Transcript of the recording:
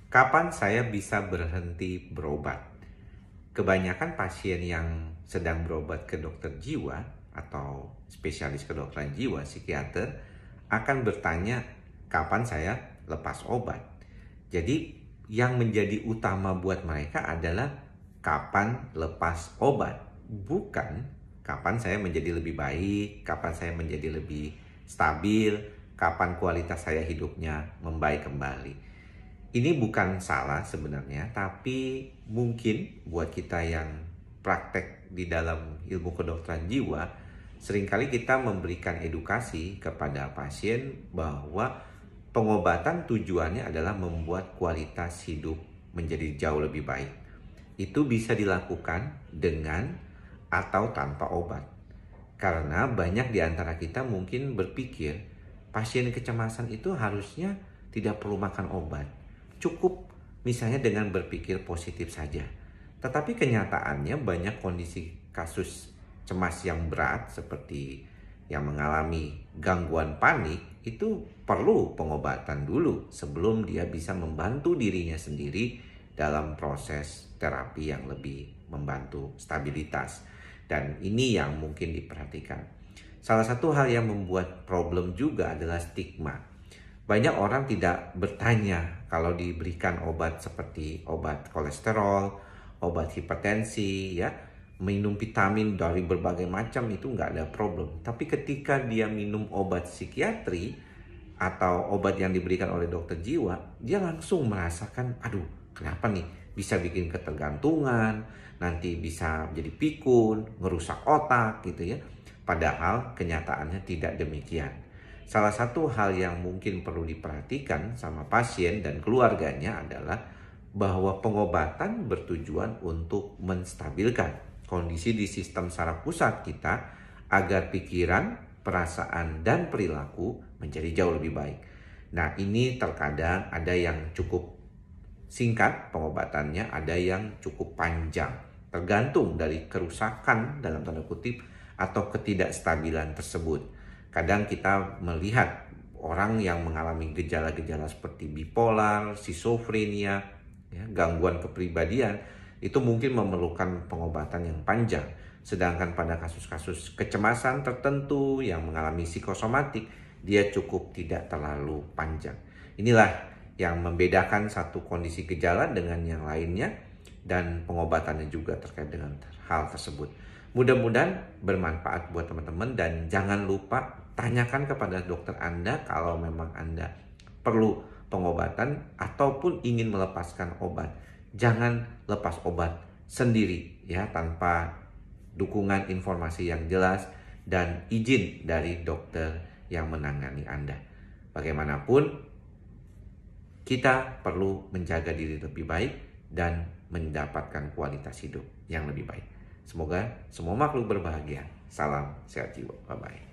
Kapan saya bisa berhenti berobat? Kebanyakan pasien yang sedang berobat ke dokter jiwa atau spesialis kedokteran jiwa, psikiater, akan bertanya kapan saya lepas obat. Jadi yang menjadi utama buat mereka adalah kapan lepas obat, bukan kapan saya menjadi lebih baik, kapan saya menjadi lebih stabil, kapan kualitas saya hidupnya membaik kembali. Ini bukan salah sebenarnya, tapi mungkin buat kita yang praktek di dalam ilmu kedokteran jiwa, seringkali kita memberikan edukasi kepada pasien bahwa pengobatan tujuannya adalah membuat kualitas hidup menjadi jauh lebih baik. Itu bisa dilakukan dengan atau tanpa obat. Karena banyak di antara kita mungkin berpikir pasien kecemasan itu harusnya tidak perlu makan obat. Cukup misalnya dengan berpikir positif saja. Tetapi kenyataannya banyak kondisi kasus cemas yang berat seperti yang mengalami gangguan panik itu perlu pengobatan dulu sebelum dia bisa membantu dirinya sendiri dalam proses terapi yang lebih membantu stabilitas. Dan ini yang mungkin diperhatikan. Salah satu hal yang membuat problem juga adalah stigma. Banyak orang tidak bertanya kalau diberikan obat seperti obat kolesterol, obat hipertensi, ya, minum vitamin dari berbagai macam itu nggak ada problem. Tapi ketika dia minum obat psikiatri atau obat yang diberikan oleh dokter jiwa, dia langsung merasakan, aduh, kenapa nih? Bisa bikin ketergantungan, nanti bisa jadi pikun, ngerusak otak gitu ya. Padahal kenyataannya tidak demikian. Salah satu hal yang mungkin perlu diperhatikan sama pasien dan keluarganya adalah bahwa pengobatan bertujuan untuk menstabilkan kondisi di sistem saraf pusat kita agar pikiran, perasaan, dan perilaku menjadi jauh lebih baik. Nah, ini terkadang ada yang cukup singkat pengobatannya, ada yang cukup panjang. Tergantung dari kerusakan dalam tanda kutip atau ketidakstabilan tersebut. Kadang kita melihat orang yang mengalami gejala-gejala seperti bipolar, skizofrenia, ya, gangguan kepribadian, itu mungkin memerlukan pengobatan yang panjang. Sedangkan pada kasus-kasus kecemasan tertentu yang mengalami psikosomatik, dia cukup tidak terlalu panjang. Inilah yang membedakan satu kondisi gejala dengan yang lainnya, dan pengobatannya juga terkait dengan hal tersebut. Mudah-mudahan bermanfaat buat teman-teman, dan jangan lupa tanyakan kepada dokter Anda kalau memang Anda perlu pengobatan ataupun ingin melepaskan obat. Jangan lepas obat sendiri ya, tanpa dukungan informasi yang jelas dan izin dari dokter yang menangani Anda. Bagaimanapun kita perlu menjaga diri lebih baik dan mendapatkan kualitas hidup yang lebih baik. Semoga semua makhluk berbahagia. Salam sehat jiwa. Bye-bye.